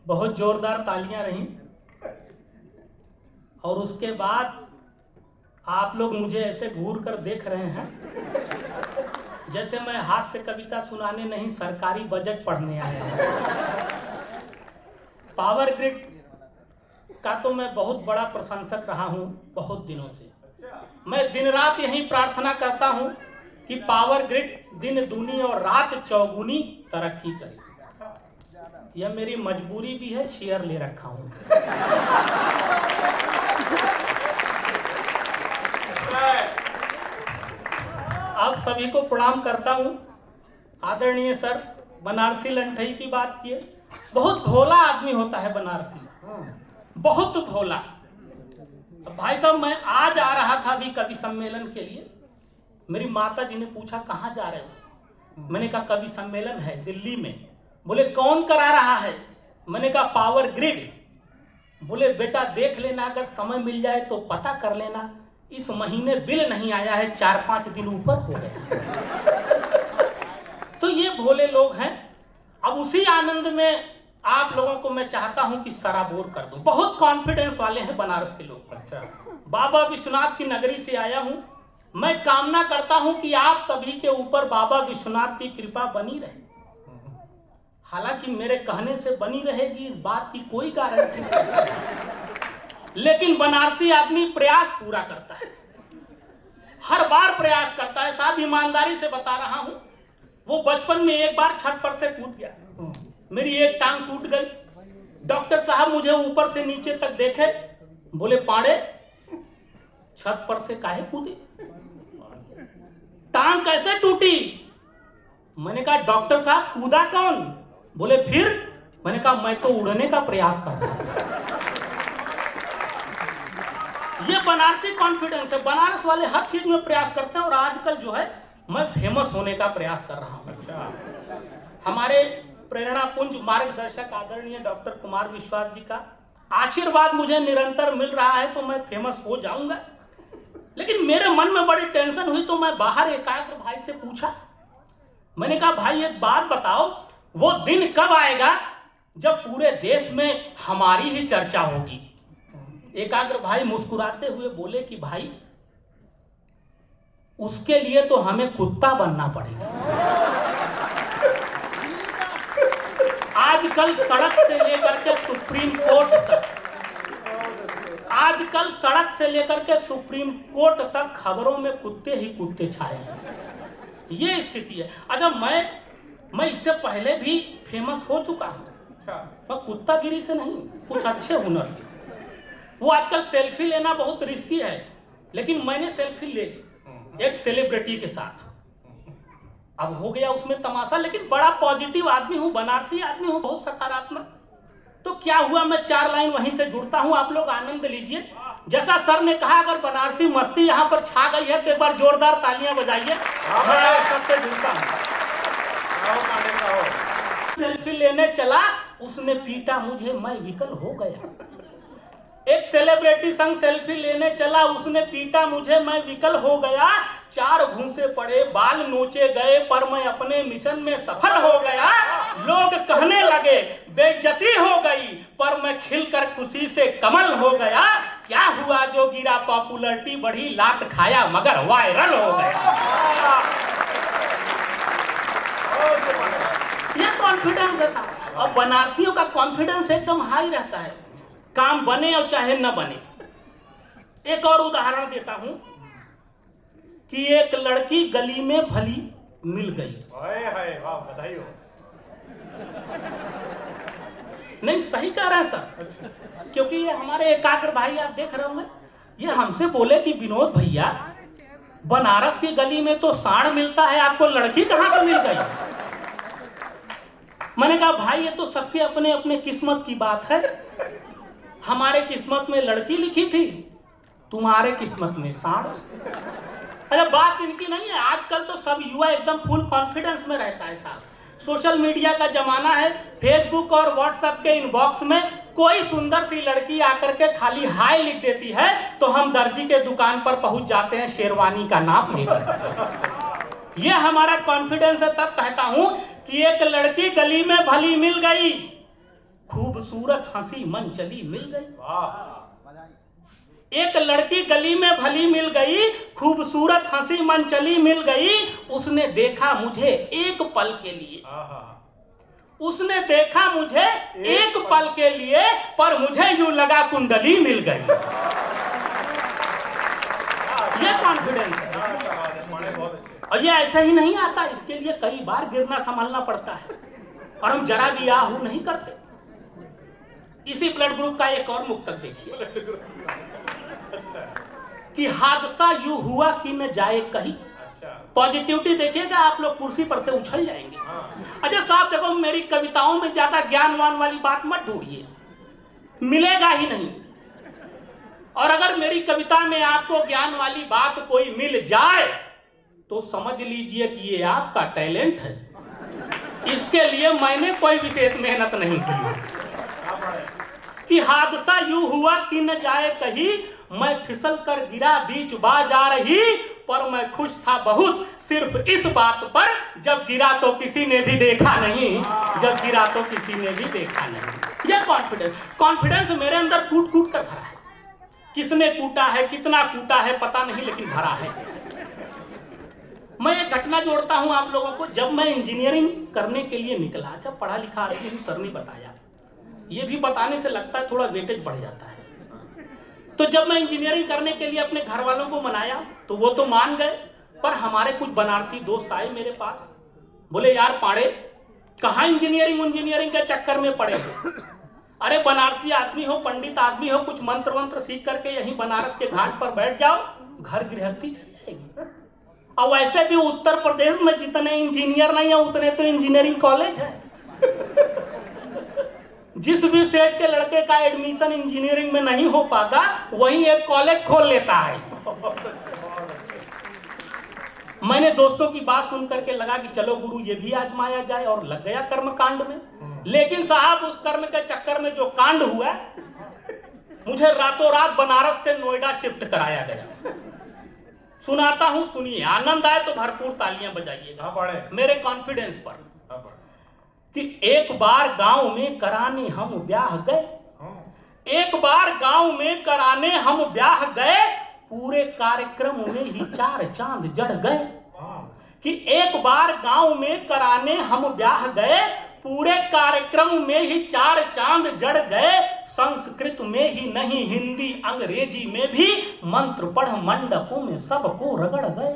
बहुत जोरदार तालियां रहीं। और उसके बाद आप लोग मुझे ऐसे घूर कर देख रहे हैं जैसे मैं हास्य कविता सुनाने नहीं सरकारी बजट पढ़ने आया हूं। पावर ग्रिड का तो मैं बहुत बड़ा प्रशंसक रहा हूं बहुत दिनों से। मैं दिन रात यही प्रार्थना करता हूं कि पावर ग्रिड दिन दूनी और रात चौगुनी तरक्की करे। यह मेरी मजबूरी भी है, शेयर ले रखा हूं। आप सभी को प्रणाम करता हूं। आदरणीय सर बनारसी लंठई की बात किए, बहुत भोला आदमी होता है बनारसी, बहुत भोला। भाई साहब मैं आज आ रहा था अभी कवि सम्मेलन के लिए। मेरी माता जी ने पूछा कहाँ जा रहे हो? मैंने कहा कवि सम्मेलन है दिल्ली में। बोले कौन करा रहा है? मैंने कहा पावर ग्रिड। बोले बेटा देख लेना, अगर समय मिल जाए तो पता कर लेना, इस महीने बिल नहीं आया है, 4-5 दिन ऊपर हो गया। तो ये भोले लोग हैं। अब उसी आनंद में आप लोगों को मैं चाहता हूं कि सराबोर कर दूं। बहुत कॉन्फिडेंस वाले हैं बनारस के लोग। अच्छा, बाबा विश्वनाथ की नगरी से आया हूं। मैं कामना करता हूं कि आप सभी के ऊपर बाबा विश्वनाथ की कृपा बनी रहे। हालांकि मेरे कहने से बनी रहेगी इस बात की कोई गारंटी नहीं, लेकिन बनारसी आदमी प्रयास पूरा करता है, हर बार प्रयास करता है। साहब ईमानदारी से बता रहा हूं, वो बचपन में एक बार छत पर से कूद गया, मेरी एक टांग टूट गई। डॉक्टर साहब मुझे ऊपर से नीचे तक देखे, बोले पाड़े छत पर से काहे कूदे, टांग कैसे टूटी? मैंने कहा डॉक्टर साहब कूदा कौन? बोले फिर? मैंने कहा मैं तो उड़ने का प्रयास कर रहा हूं। ये बनारसी कॉन्फिडेंस है। बनारस वाले हर चीज में प्रयास करते हैं और आजकल जो है मैं फेमस होने का प्रयास कर रहा हूं। अच्छा, हमारे प्रेरणा पुंज मार्गदर्शक आदरणीय डॉक्टर कुमार विश्वास जी का आशीर्वाद मुझे निरंतर मिल रहा है तो मैं फेमस हो जाऊंगा। लेकिन मेरे मन में बड़ी टेंशन हुई तो मैं बाहर एकाग्र भाई से पूछा। मैंने कहा भाई एक बात बताओ, वो दिन कब आएगा जब पूरे देश में हमारी ही चर्चा होगी? एकाग्र भाई मुस्कुराते हुए बोले कि भाई उसके लिए तो हमें कुत्ता बनना पड़ेगा। आजकल सड़क से लेकर के सुप्रीम कोर्ट तक, आजकल सड़क से लेकर के सुप्रीम कोर्ट तक खबरों में कुत्ते ही कुत्ते छाए हैं। ये स्थिति है। अच्छा, मैं इससे पहले भी फेमस हो चुका हूं, मैं कुत्तागिरी से नहीं, कुछ अच्छे हुनर से। वो आजकल सेल्फी लेना बहुत रिस्की है, लेकिन मैंने सेल्फी ले ली एक सेलिब्रिटी के साथ। अब हो गया उसमें तमाशा, लेकिन बड़ा पॉजिटिव आदमी हूं, बनारसी आदमी हूं, बहुत सकारात्मक। तो क्या हुआ, मैं 4 लाइन वहीं से जुड़ता हूं, आप लोग आनंद लीजिए। जैसा सर ने कहा, अगर बनारसी मस्ती यहां पर छा गई है तो एक बार जोरदार तालियां बजाइए। मैं सबसे जुड़ता हूं। सेल्फी लेने चला, उसने पीटा मुझे, मैं विकल हो गया। एक सेलिब्रिटी संग सेल्फी लेने चला, उसने पीटा मुझे, मैं विकल हो गया। 4 घूंसे पड़े, बाल नोचे गए, पर मैं अपने मिशन में सफल हो गया। लोग कहने लगे बेइज्जती हो गई, पर मैं खिलकर खुशी से कमल हो गया। क्या हुआ जो गिरा, पॉपुलैरिटी बढ़ी, लात खाया मगर वायरल हो गया। ये कॉन्फिडेंस है। और बनारसियों का कॉन्फिडेंस एकदम हाई रहता है, काम बने और चाहे न बने। एक और उदाहरण देता हूं कि एक लड़की गली में भली मिल गई। बधाई हो। नहीं सही कह रहे हैं सर, क्योंकि ये हमारे एकाग्र भाई आप देख रहे होंगे, ये हमसे बोले कि विनोद भैया बनारस की गली में तो साढ़ मिलता है, आपको लड़की कहां से मिल गई? मैंने कहा भाई ये तो सबके अपने अपने किस्मत की बात है। हमारे किस्मत में लड़की लिखी थी, तुम्हारे किस्मत में साढ़। अच्छा, बात इनकी नहीं है। आजकल तो सब युवा एकदम फुल कॉन्फिडेंस में रहता है साहब। सोशल मीडिया का जमाना है। फेसबुक और व्हाट्सएप के इनबॉक्स में कोई सुंदर सी लड़की आकर के खाली हाय लिख देती है तो हम दर्जी के दुकान पर पहुंच जाते हैं शेरवानी का नाप लेकर। यह हमारा कॉन्फिडेंस है। तब कहता हूं कि एक लड़की गली में भली मिल गई, खूब खूबसूरत हंसी मन चली मिल गई। एक लड़की गली में भली मिल गई, खूबसूरत हंसी मन चली मिल गई। उसने देखा मुझे एक पल के लिए, उसने देखा मुझे एक पल के लिए, पर मुझे यूं लगा कुंडली मिल गई। ये कॉन्फिडेंस है। और ये ऐसा ही नहीं आता, इसके लिए कई बार गिरना संभलना पड़ता है और हम जरा भी आहू नहीं करते। इसी ब्लड ग्रुप का एक और मुक्तक देखिए कि हादसा यूं हुआ कि न जाए कहीं। पॉजिटिविटी देखिएगा, आप लोग कुर्सी पर से उछल जाएंगे। अच्छा साहब देखो, मेरी कविताओं में ज्यादा ज्ञानवान वाली बात मत ढूंढिए, मिलेगा ही नहीं। और अगर मेरी कविता में आपको ज्ञान वाली बात कोई मिल जाए तो समझ लीजिए कि ये आपका टैलेंट है। इसके लिए मैंने कोई विशेष मेहनत नहीं की। कि हादसा यूं हुआ कि न जाए कहीं, मैं फिसल कर गिरा बीच बाजार ही, पर मैं खुश था बहुत सिर्फ इस बात पर, जब गिरा तो किसी ने भी देखा नहीं, जब गिरा तो किसी ने भी देखा नहीं। यह कॉन्फिडेंस मेरे अंदर कूट कूट कर भरा है। किसने कूटा है, कितना कूटा है पता नहीं, लेकिन भरा है। मैं एक घटना जोड़ता हूं आप लोगों को। जब मैं इंजीनियरिंग करने के लिए निकला, जब पढ़ा लिखा आदमी हूं, सर ने बताया, ये भी बताने से लगता है थोड़ा वेटेज बढ़ जाता है। तो जब मैं इंजीनियरिंग करने के लिए अपने घर वालों को मनाया तो वो तो मान गए, पर हमारे कुछ बनारसी दोस्त आए मेरे पास, बोले यार पाड़े कहाँ इंजीनियरिंग के चक्कर में पड़े हो। अरे बनारसी आदमी हो, पंडित आदमी हो, कुछ मंत्र वंत्र सीख करके यहीं बनारस के घाट पर बैठ जाओ, घर गृहस्थी चल जाएगी। और वैसे भी उत्तर प्रदेश में जितने इंजीनियर नहीं है उतने तो इंजीनियरिंग कॉलेज है। जिस भी सेट के लड़के का एडमिशन इंजीनियरिंग में नहीं हो पाता वही एक कॉलेज खोल लेता है। मैंने दोस्तों की बात सुन करके लगा कि चलो गुरु ये भी आजमाया जाए, और लग गया कर्म कांड में। लेकिन साहब उस कर्म के चक्कर में जो कांड हुआ, मुझे रातों रात बनारस से नोएडा शिफ्ट कराया गया। सुनाता हूं, सुनिए, आनंद आए तो भरपूर तालियां बजाइएगा मेरे कॉन्फिडेंस पर। कि एक बार गांव में कराने हम ब्याह गए, एक बार गांव में कराने हम ब्याह गए, पूरे कार्यक्रम में ही 4 चांद जड़ गए। कि एक बार गांव में कराने हम ब्याह गए, पूरे कार्यक्रम में ही 4 चांद जड़ गए। संस्कृत में ही नहीं हिंदी अंग्रेजी में भी मंत्र पढ़ मंडपों में सबको रगड़ गए।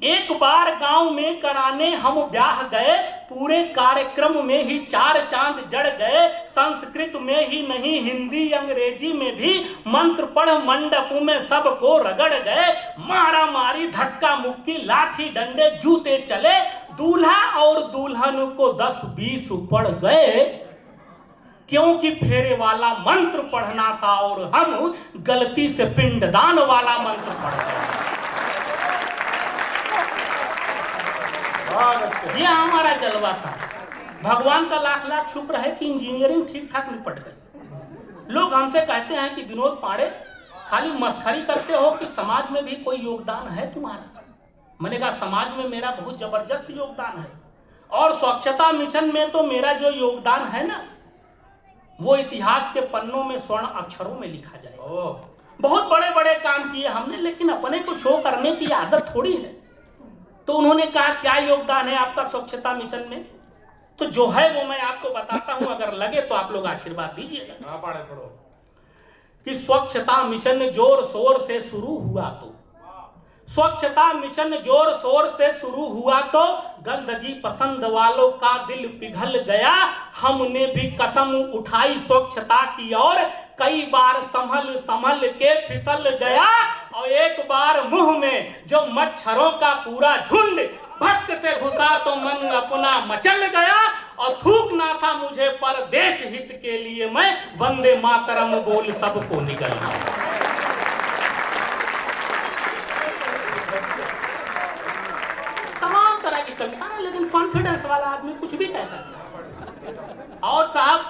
एक बार गांव में कराने हम ब्याह गए, पूरे कार्यक्रम में ही 4 चांद जड़ गए। संस्कृत में ही नहीं हिंदी अंग्रेजी में भी मंत्र पढ़ मंडपों में सबको रगड़ गए। मारा मारी धक्का मुक्की लाठी डंडे जूते चले, दूल्हा और दुल्हन को 10-20 पड़ गए। क्योंकि फेरे वाला मंत्र पढ़ना था और हम गलती से पिंडदान वाला मंत्र पढ़ गए। ये हमारा जलवा था। भगवान का लाख लाख शुक्र है कि इंजीनियरिंग ठीक ठाक निपट गई। लोग हमसे कहते हैं कि विनोद पांडे खाली मस्खरी करते हो कि समाज में भी कोई योगदान है तुम्हारा। मैंने कहा समाज में मेरा बहुत जबरदस्त योगदान है, और स्वच्छता मिशन में तो मेरा जो योगदान है ना, वो इतिहास के पन्नों में स्वर्ण अक्षरों में लिखा जाए। बहुत बड़े बड़े काम किए हमने, लेकिन अपने को शो करने की आदत थोड़ी है। तो उन्होंने कहा क्या योगदान है आपका स्वच्छता मिशन में? तो जो है वो मैं आपको बताता हूं, अगर लगे तो आप लोग आशीर्वाद दीजिएगा। कि स्वच्छता मिशन जोर शोर से शुरू हुआ तो, स्वच्छता मिशन जोर शोर से शुरू हुआ तो गंदगी पसंद वालों का दिल पिघल गया। हमने भी कसम उठाई स्वच्छता की और कई बार संभल संभल के फिसल गया। और एक बार मुंह में जो मच्छरों का पूरा झुंड भक्त से घुसा तो मन अपना मचल गया। और थूकना था मुझे पर देश हित के लिए मैं वंदे मातरम बोल सबको निकल गया। तमाम तरह की कविता है, लेकिन कॉन्फिडेंस वाला आदमी कुछ भी कह सकता है। और साहब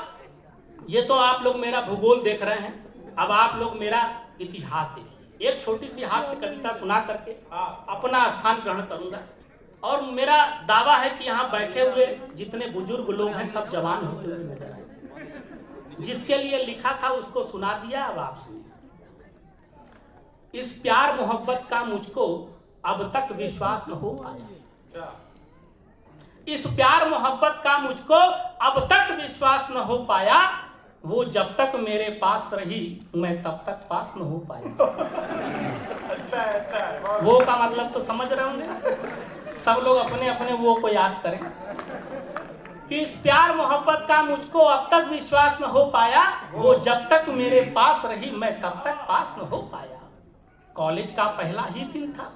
ये तो आप लोग मेरा भूगोल देख रहे हैं, अब आप लोग मेरा इतिहास देखिए। एक छोटी सी हास्य कविता सुना करके अपना स्थान ग्रहण करूंगा। और मेरा दावा है कि यहाँ बैठे हुए जितने बुजुर्ग लोग हैं सब जवान होते हुए नजर आए। जिसके लिए लिखा था उसको सुना दिया, अब आप सुनिए। इस प्यार मोहब्बत का मुझको अब तक विश्वास न हो पाया, इस प्यार मोहब्बत का मुझको अब तक विश्वास न हो पाया, वो जब तक मेरे पास रही मैं तब तक पास न हो पाया। अच्छा, वो का मतलब तो समझ रहे होंगे, सब लोग अपने अपने वो को याद करें कि इस प्यार मोहब्बत का मुझको अब तक विश्वास न हो पाया, वो जब तक मेरे पास रही मैं तब तक पास न हो पाया। कॉलेज का पहला ही दिन था,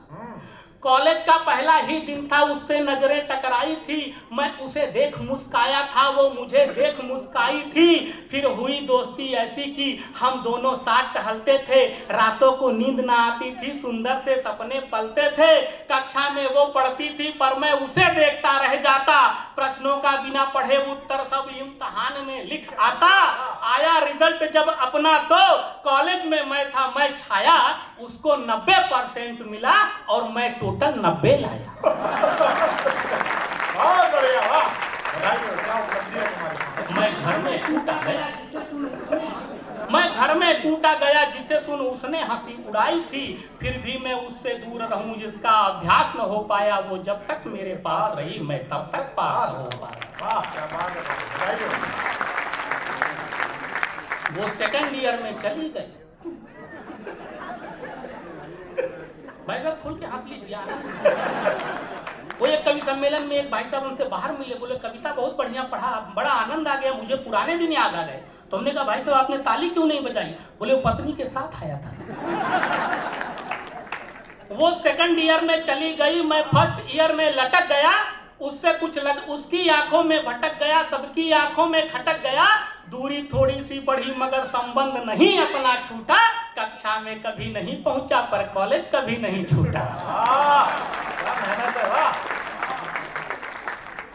कॉलेज का पहला ही दिन था, उससे नजरें टकराई थी, मैं उसे देख मुस्काया था, वो मुझे देख मुस्काई थी। फिर हुई दोस्ती ऐसी कि हम दोनों साथ टहलते थे, रातों को नींद ना आती थी, सुंदर से सपने पलते थे। कक्षा में वो पढ़ती थी पर मैं उसे देखता रह जाता, प्रश्नों का बिना पढ़े उत्तर सब इम्तिहान में लिख आता। आया रिजल्ट जब अपना तो कॉलेज में मैं था मैं छाया, उसको 90% मिला और मैं टोटल 90 लाया। मैं घर में टूटा गया, मैं घर में टूटा गया जिसे सुन उसने हंसी उड़ाई थी, फिर भी मैं उससे दूर रहूं जिसका अभ्यास न हो पाया, वो जब तक मेरे पास रही मैं तब तक पास न हो पाया। वो सेकंड ईयर में चली गई। भाई साहब खुल के हंस लीजिए। वो एक कवि सम्मेलन में एक भाई साहब उनसे बाहर मिले, बोले कविता बहुत बढ़िया पढ़ा, बड़ा आनंद आ गया, मुझे पुराने दिन याद आ गए। तो हमने कहा भाई साहब आपने ताली क्यों नहीं बजाई? बोले वो पत्नी के साथ आया था। वो सेकंड ईयर में चली गई, मैं फर्स्ट ईयर में लटक गया, उससे कुछ उसकी आंखों में भटक गया, सबकी आंखों में खटक गया, दूरी थोड़ी सी बढ़ी मगर संबंध नहीं अपना छूटा, कक्षा में कभी नहीं पहुंचा पर कॉलेज कभी नहीं छूटा।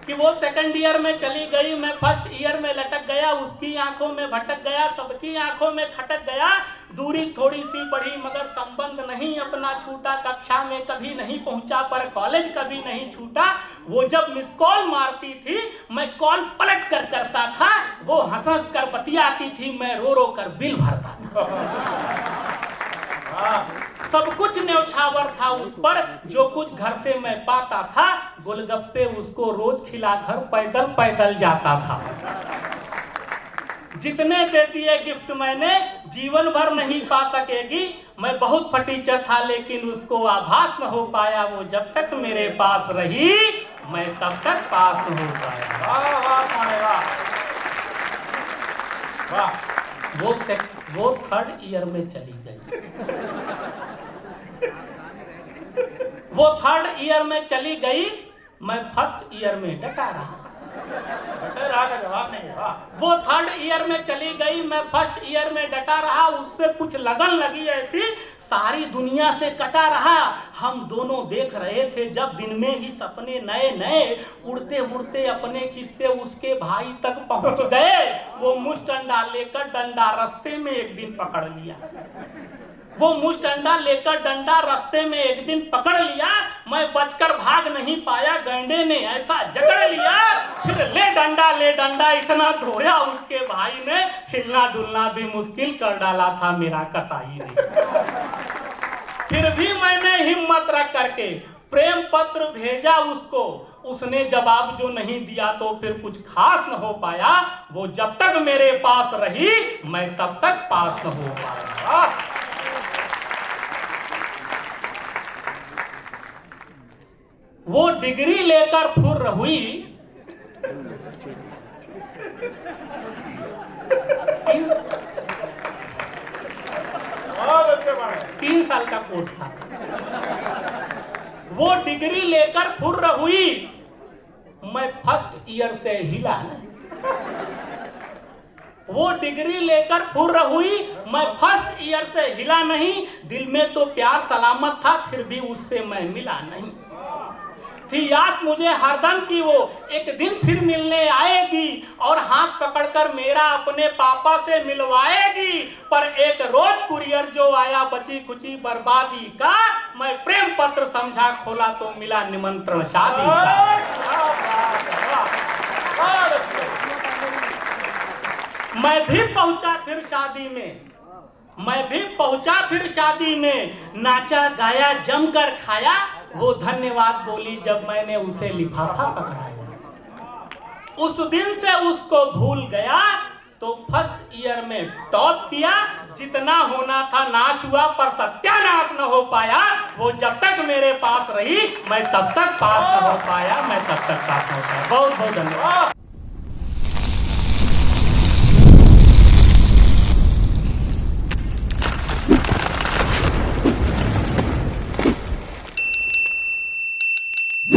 कि वो सेकंड ईयर में चली गई, मैं फर्स्ट ईयर में लटक गया, उसकी आंखों में भटक गया, सबकी आंखों में खटक गया, दूरी थोड़ी सी बढ़ी मगर संबंध नहीं अपना छूटा, कक्षा में कभी नहीं पहुंचा पर कॉलेज कभी नहीं छूटा। वो जब मिस कॉल मारती थी मैं कॉल पलट कर करता था, वो हंस हंस कर बतियाती थी, मैं रो रो कर बिल भरता था। सब कुछ न्यौछावर था उस पर, जो कुछ घर से मैं पाता था, गोलगप्पे उसको रोज खिला घर पैदल पैदल जाता था। जितने दे दिए गिफ्ट मैंने जीवन भर नहीं पा सकेगी, मैं बहुत फटीचर था लेकिन उसको आभास न हो पाया, वो जब तक मेरे पास रही मैं तब तक पास न हो पाया। वाह वाह वाह। वो थर्ड ईयर में चली गई। वो थर्ड ईयर में चली गई, मैं फर्स्ट ईयर में डटा रहा। का जवाब नहीं है। वो थर्ड ईयर में चली गई, मैं फर्स्ट ईयर में डटा रहा, उससे कुछ लगन लगी ऐसी, सारी दुनिया से कटा रहा। हम दोनों देख रहे थे जब दिन में ही सपने नए नए, उड़ते उड़ते अपने किस्से उसके भाई तक पहुंच गए। वो मुष्ट अंडा लेकर डंडा रास्ते में एक दिन पकड़ लिया, वो मुष्ट अंडा लेकर डंडा रास्ते में एक दिन पकड़ लिया, मैं बचकर भाग नहीं पाया, गंडे ने ऐसा जकड़ लिया, फिर ले डंडा इतना धोया उसके भाई ने, हिलना डुलना भी मुश्किल कर डाला था मेरा कसाई ने। फिर भी मैंने हिम्मत रख करके प्रेम पत्र भेजा उसको, उसने जवाब जो नहीं दिया तो फिर कुछ खास न हो पाया, वो जब तक मेरे पास रही मैं तब तक पास न हो पाया। वो डिग्री लेकर फुर्र हुई, 3 साल का कोर्स था। वो डिग्री लेकर फुर्र हुई, मैं फर्स्ट ईयर से हिला नहीं। वो डिग्री लेकर फुर्र हुई, मैं फर्स्ट ईयर से हिला नहीं, दिल में तो प्यार सलामत था फिर भी उससे मैं मिला नहीं। थी आस मुझे हरदम की वो एक दिन फिर मिलने आएगी और हाथ पकड़कर मेरा अपने पापा से मिलवाएगी। पर एक रोज कुरियर जो आया बची कुची बर्बादी का, मैं प्रेम पत्र समझा खोला तो मिला निमंत्रण शादी का। मैं भी पहुंचा फिर शादी में, मैं भी पहुंचा फिर शादी में, नाचा गाया जमकर खाया, वो धन्यवाद बोली जब मैंने उसे लिफाफा पकड़ाया। उस दिन से उसको भूल गया तो फर्स्ट ईयर में टॉप किया, जितना होना था नाश हुआ पर सत्यानाश न हो पाया। वो जब तक मेरे पास रही मैं तब तक पास न हो पाया, मैं तब तक पास न हो पाया। बहुत बहुत धन्यवाद।